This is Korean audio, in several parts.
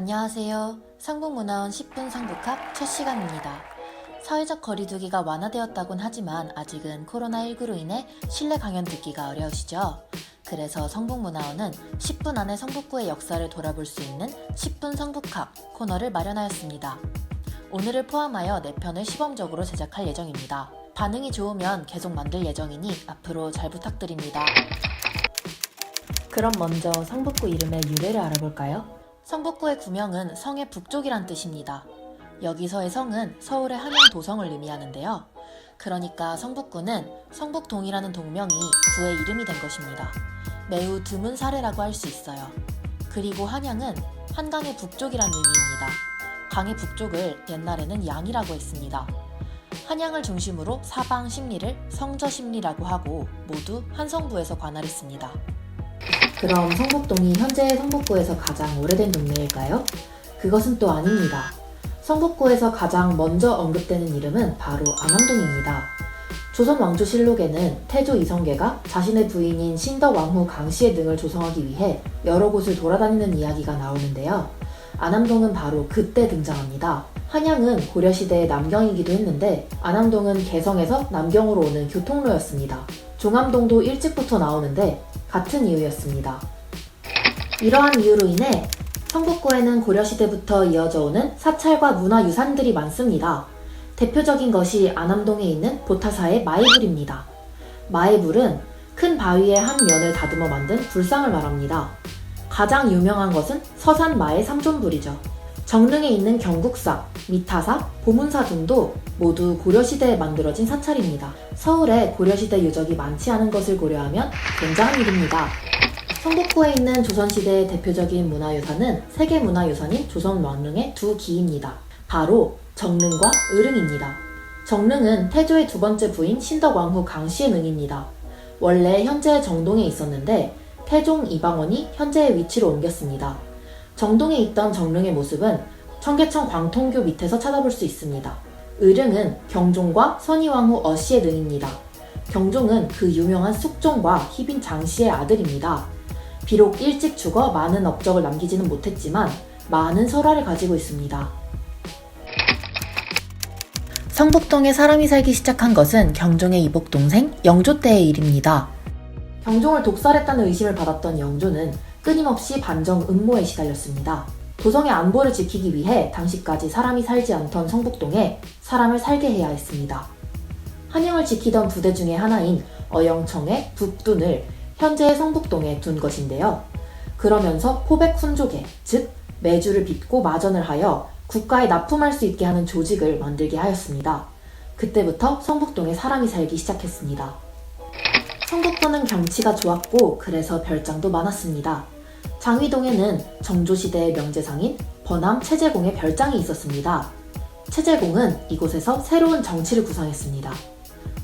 안녕하세요. 성북문화원 10분 성북학 첫 시간입니다. 사회적 거리두기가 완화되었다곤 하지만 아직은 코로나19로 인해 실내 강연 듣기가 어려우시죠? 그래서 성북문화원은 10분 안에 성북구의 역사를 돌아볼 수 있는 10분 성북학 코너를 마련하였습니다. 오늘을 포함하여 4편을 시범적으로 제작할 예정입니다. 반응이 좋으면 계속 만들 예정이니 앞으로 잘 부탁드립니다. 그럼 먼저 성북구 이름의 유래를 알아볼까요? 성북구의 구명은 성의 북쪽이란 뜻입니다. 여기서의 성은 서울의 한양 도성을 의미하는데요. 그러니까 성북구는 성북동이라는 동명이 구의 이름이 된 것입니다. 매우 드문 사례라고 할 수 있어요. 그리고 한양은 한강의 북쪽이란 의미입니다. 강의 북쪽을 옛날에는 양이라고 했습니다. 한양을 중심으로 사방 십리를 성저십리라고 하고 모두 한 성부에서 관할했습니다. 그럼 성북동이 현재의 성북구에서 가장 오래된 동네일까요? 그것은 또 아닙니다. 성북구에서 가장 먼저 언급되는 이름은 바로 안암동입니다. 조선 왕조실록에는 태조 이성계가 자신의 부인인 신덕왕후 강씨의 등을 조성하기 위해 여러 곳을 돌아다니는 이야기가 나오는데요. 안암동은 바로 그때 등장합니다. 한양은 고려시대의 남경이기도 했는데 안암동은 개성에서 남경으로 오는 교통로였습니다. 종암동도 일찍부터 나오는데 같은 이유였습니다. 이러한 이유로 인해 성북구에는 고려시대부터 이어져 오는 사찰과 문화유산들이 많습니다. 대표적인 것이 안암동에 있는 보타사의 마의불입니다. 마의불은 큰 바위의 한 면을 다듬어 만든 불상을 말합니다. 가장 유명한 것은 서산 마의 삼존불이죠. 정릉에 있는 경국사, 미타사, 보문사 등도 모두 고려시대에 만들어진 사찰입니다. 서울에 고려시대 유적이 많지 않은 것을 고려하면 굉장한 일입니다. 성북구에 있는 조선시대의 대표적인 문화유산은 세계문화유산인 조선왕릉의 두 기입니다. 바로 정릉과 을릉입니다. 정릉은 태조의 두 번째 부인 신덕왕후 강씨의 능입니다. 원래 현재 정동에 있었는데 태종 이방원이 현재의 위치로 옮겼습니다. 정동에 있던 정릉의 모습은 청계천 광통교 밑에서 찾아볼 수 있습니다. 을릉은 경종과 선의왕후 어씨의 능입니다. 경종은 그 유명한 숙종과 희빈 장씨의 아들입니다. 비록 일찍 죽어 많은 업적을 남기지는 못했지만 많은 설화를 가지고 있습니다. 성북동에 사람이 살기 시작한 것은 경종의 이복 동생 영조 때의 일입니다. 경종을 독살했다는 의심을 받았던 영조는 끊임없이 반정 음모에 시달렸습니다. 도성의 안보를 지키기 위해 당시까지 사람이 살지 않던 성북동에 사람을 살게 해야 했습니다. 한양을 지키던 부대 중에 하나인 어영청의 북둔을 현재의 성북동에 둔 것인데요. 그러면서 포백훈조계, 즉 매주를 빚고 마전을 하여 국가에 납품할 수 있게 하는 조직을 만들게 하였습니다. 그때부터 성북동에 사람이 살기 시작했습니다. 성북구는 경치가 좋았고 그래서 별장도 많았습니다. 장위동에는 정조시대의 명재상인 번암 채제공의 별장이 있었습니다. 채제공은 이곳에서 새로운 정치를 구상했습니다.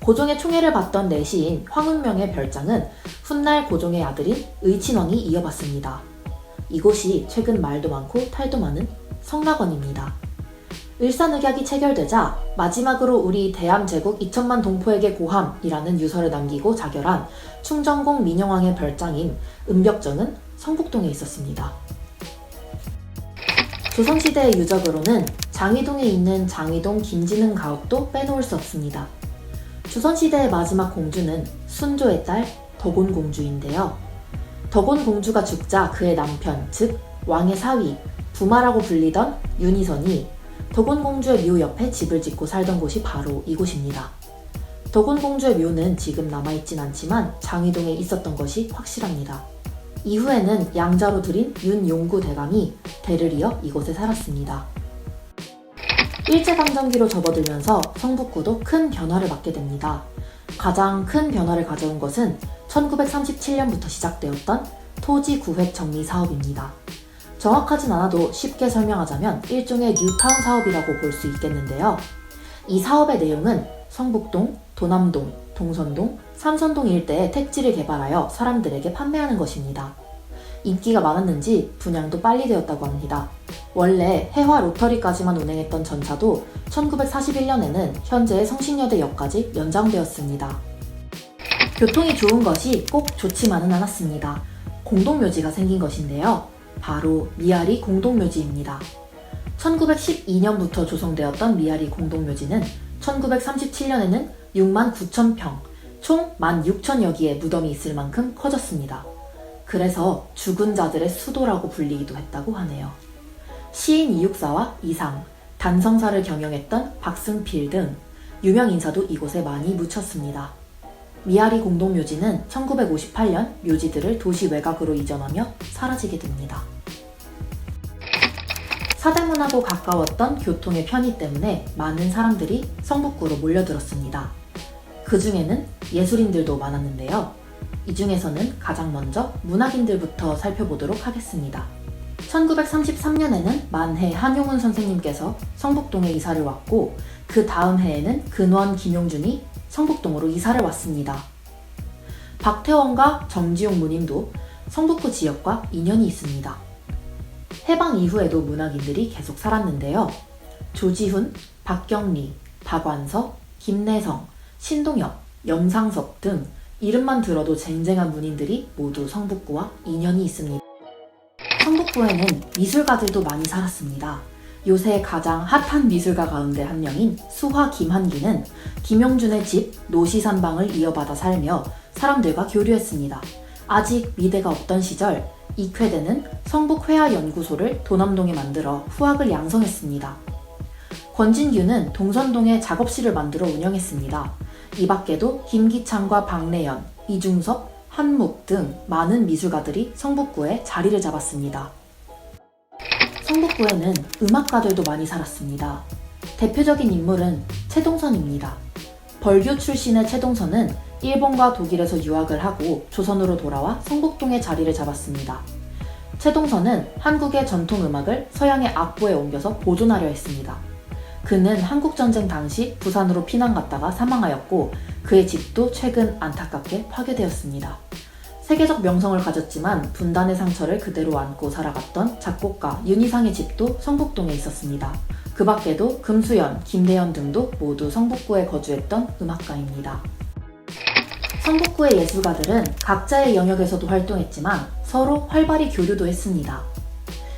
고종의 총애를 받던 내시인 황운명의 별장은 훗날 고종의 아들인 의친왕이 이어받습니다. 이곳이 최근 말도 많고 탈도 많은 성락원입니다. 을사늑약이 체결되자 마지막으로 우리 대함제국 2000만 동포에게 고함이라는 유서를 남기고 자결한 충정공 민영왕의 별장인 은벽정은 성북동에 있었습니다. 조선시대의 유적으로는 장위동에 있는 장위동 김진흥 가옥도 빼놓을 수 없습니다. 조선시대의 마지막 공주는 순조의 딸 덕온공주인데요. 덕온공주가 죽자 그의 남편, 즉 왕의 사위, 부마라고 불리던 윤희선이 덕온공주의 묘 옆에 집을 짓고 살던 곳이 바로 이곳입니다. 덕온공주의 묘는 지금 남아있진 않지만 장위동에 있었던 것이 확실합니다. 이후에는 양자로 들인 윤용구 대감이 대를 이어 이곳에 살았습니다. 일제강점기로 접어들면서 성북구도 큰 변화를 맞게 됩니다. 가장 큰 변화를 가져온 것은 1937년부터 시작되었던 토지 구획 정리 사업입니다. 정확하진 않아도 쉽게 설명하자면 일종의 뉴타운 사업이라고 볼 수 있겠는데요. 이 사업의 내용은 성북동, 도남동, 동선동, 삼선동 일대에 택지를 개발하여 사람들에게 판매하는 것입니다. 인기가 많았는지 분양도 빨리 되었다고 합니다. 원래 해화 로터리까지만 운행했던 전차도 1941년에는 현재의 성신여대역까지 연장되었습니다. 교통이 좋은 것이 꼭 좋지만은 않았습니다. 공동묘지가 생긴 것인데요. 바로 미아리 공동묘지입니다. 1912년부터 조성되었던 미아리 공동묘지는 1937년에는 6만 9천 평, 총 16,000여 기의 무덤이 있을 만큼 커졌습니다. 그래서 죽은 자들의 수도라고 불리기도 했다고 하네요. 시인 이육사와 이상, 단성사를 경영했던 박승필 등 유명 인사도 이곳에 많이 묻혔습니다. 미아리 공동묘지는 1958년 묘지들을 도시 외곽으로 이전하며 사라지게 됩니다. 사대문하고 가까웠던 교통의 편의 때문에 많은 사람들이 성북구로 몰려들었습니다. 그 중에는 예술인들도 많았는데요. 이 중에서는 가장 먼저 문학인들부터 살펴보도록 하겠습니다. 1933년에는 만해 한용운 선생님께서 성북동에 이사를 왔고 그 다음 해에는 근원 김용준이 성북동으로 이사를 왔습니다. 박태원과 정지용 문임도 성북구 지역과 인연이 있습니다. 해방 이후에도 문학인들이 계속 살았는데요. 조지훈, 박경리, 박완서, 김내성, 신동엽, 염상섭 등 이름만 들어도 쟁쟁한 문인들이 모두 성북구와 인연이 있습니다. 성북구에는 미술가들도 많이 살았습니다. 요새 가장 핫한 미술가 가운데 한 명인 수화 김한기는 김용준의 집 노시산방을 이어받아 살며 사람들과 교류했습니다. 아직 미대가 없던 시절 이쾌대는 성북회화연구소를 도남동에 만들어 후학을 양성했습니다. 권진규는 동선동에 작업실을 만들어 운영했습니다. 이 밖에도 김기창과 박래연, 이중섭, 한묵 등 많은 미술가들이 성북구에 자리를 잡았습니다. 성북구에는 음악가들도 많이 살았습니다. 대표적인 인물은 최동선입니다. 벌교 출신의 최동선은 일본과 독일에서 유학을 하고 조선으로 돌아와 성북동에 자리를 잡았습니다. 최동선은 한국의 전통 음악을 서양의 악보에 옮겨서 보존하려 했습니다. 그는 한국전쟁 당시 부산으로 피난 갔다가 사망하였고 그의 집도 최근 안타깝게 파괴되었습니다. 세계적 명성을 가졌지만 분단의 상처를 그대로 안고 살아갔던 작곡가 윤희상의 집도 성북동에 있었습니다. 그 밖에도 금수연, 김대연 등도 모두 성북구에 거주했던 음악가입니다. 성북구의 예술가들은 각자의 영역에서도 활동했지만 서로 활발히 교류도 했습니다.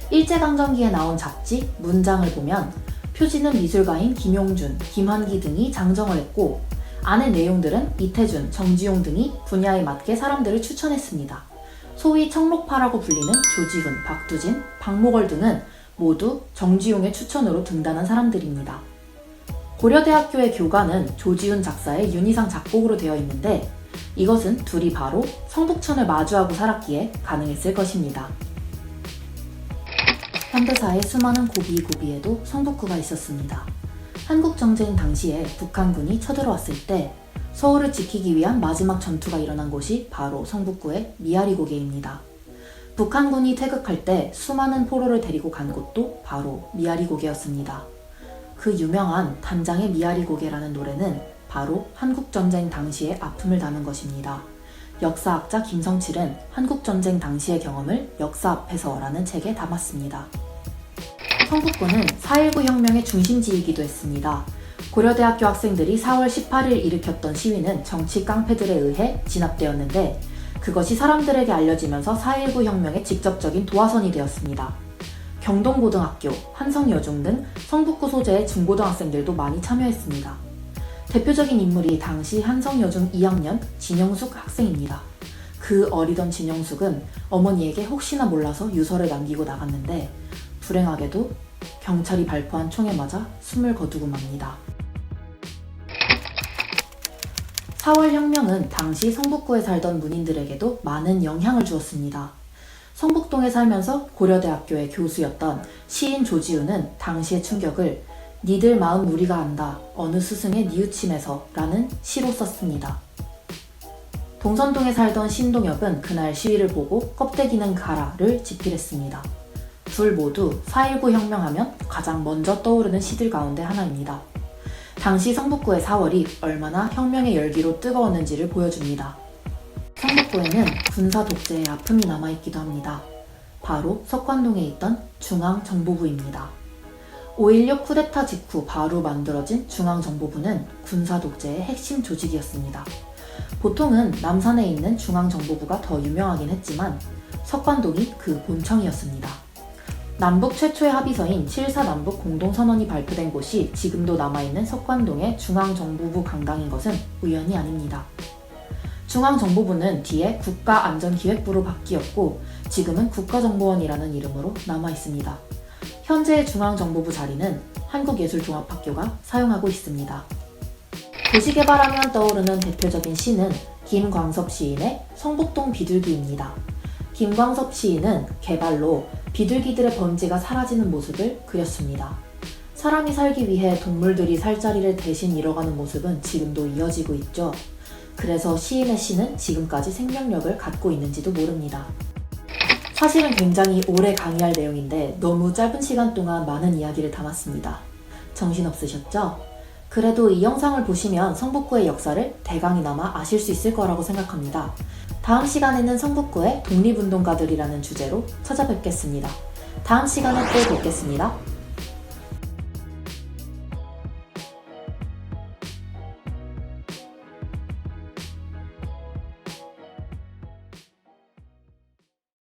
일제강점기에 나온 잡지, 문장을 보면 표지는 미술가인 김용준, 김한기 등이 장정을 했고 안의 내용들은 이태준, 정지용 등이 분야에 맞게 사람들을 추천했습니다. 소위 청록파라고 불리는 조지훈, 박두진, 박목월 등은 모두 정지용의 추천으로 등단한 사람들입니다. 고려대학교의 교과는 조지훈 작사의 윤희상 작곡으로 되어 있는데 이것은 둘이 바로 성북천을 마주하고 살았기에 가능했을 것입니다. 현대사의 수많은 고비고비에도 성북구가 있었습니다. 한국정쟁 당시에 북한군이 쳐들어왔을 때 서울을 지키기 위한 마지막 전투가 일어난 곳이 바로 성북구의 미아리 고개입니다. 북한군이 퇴극할 때 수많은 포로를 데리고 간 곳도 바로 미아리 고개였습니다. 그 유명한 단장의 미아리 고개라는 노래는 바로 한국전쟁 당시의 아픔을 담은 것입니다. 역사학자 김성칠은 한국전쟁 당시의 경험을 역사 앞에서라는 책에 담았습니다. 성북구는 4.19 혁명의 중심지이기도 했습니다. 고려대학교 학생들이 4월 18일 일으켰던 시위는 정치 깡패들에 의해 진압되었는데 그것이 사람들에게 알려지면서 4.19 혁명의 직접적인 도화선이 되었습니다. 경동고등학교, 한성여중 등 성북구 소재의 중고등학생들도 많이 참여했습니다. 대표적인 인물이 당시 한성여중 2학년 진영숙 학생입니다. 그 어리던 진영숙은 어머니에게 혹시나 몰라서 유서를 남기고 나갔는데 불행하게도 경찰이 발포한 총에 맞아 숨을 거두고 맙니다. 4월 혁명은 당시 성북구에 살던 문인들에게도 많은 영향을 주었습니다. 성북동에 살면서 고려대학교의 교수였던 시인 조지훈은 당시의 충격을 니들 마음 우리가 안다. 어느 스승의 뉘우침에서 라는 시로 썼습니다. 동선동에 살던 신동엽은 그날 시위를 보고 껍데기는 가라를 집필했습니다. 둘 모두 4.19 혁명하면 가장 먼저 떠오르는 시들 가운데 하나입니다. 당시 성북구의 4월이 얼마나 혁명의 열기로 뜨거웠는지를 보여줍니다. 성북구에는 군사 독재의 아픔이 남아있기도 합니다. 바로 석관동에 있던 중앙정보부입니다. 5.16 쿠데타 직후 바로 만들어진 중앙정보부는 군사독재의 핵심 조직이었습니다. 보통은 남산에 있는 중앙정보부가 더 유명하긴 했지만 석관동이 그 본청이었습니다. 남북 최초의 합의서인 7.4 남북 공동선언이 발표된 곳이 지금도 남아있는 석관동의 중앙정보부 강당인 것은 우연이 아닙니다. 중앙정보부는 뒤에 국가안전기획부로 바뀌었고 지금은 국가정보원이라는 이름으로 남아있습니다. 현재의 중앙정보부 자리는 한국예술종합학교가 사용하고 있습니다. 도시개발하면 떠오르는 대표적인 시는 김광섭 시인의 성북동 비둘기입니다. 김광섭 시인은 개발로 비둘기들의 번지가 사라지는 모습을 그렸습니다. 사람이 살기 위해 동물들이 살 자리를 대신 잃어가는 모습은 지금도 이어지고 있죠. 그래서 시인의 시는 지금까지 생명력을 갖고 있는지도 모릅니다. 사실은 굉장히 오래 강의할 내용인데 너무 짧은 시간 동안 많은 이야기를 담았습니다. 정신없으셨죠? 그래도 이 영상을 보시면 성북구의 역사를 대강이나마 아실 수 있을 거라고 생각합니다. 다음 시간에는 성북구의 독립운동가들이라는 주제로 찾아뵙겠습니다. 다음 시간에 또 뵙겠습니다.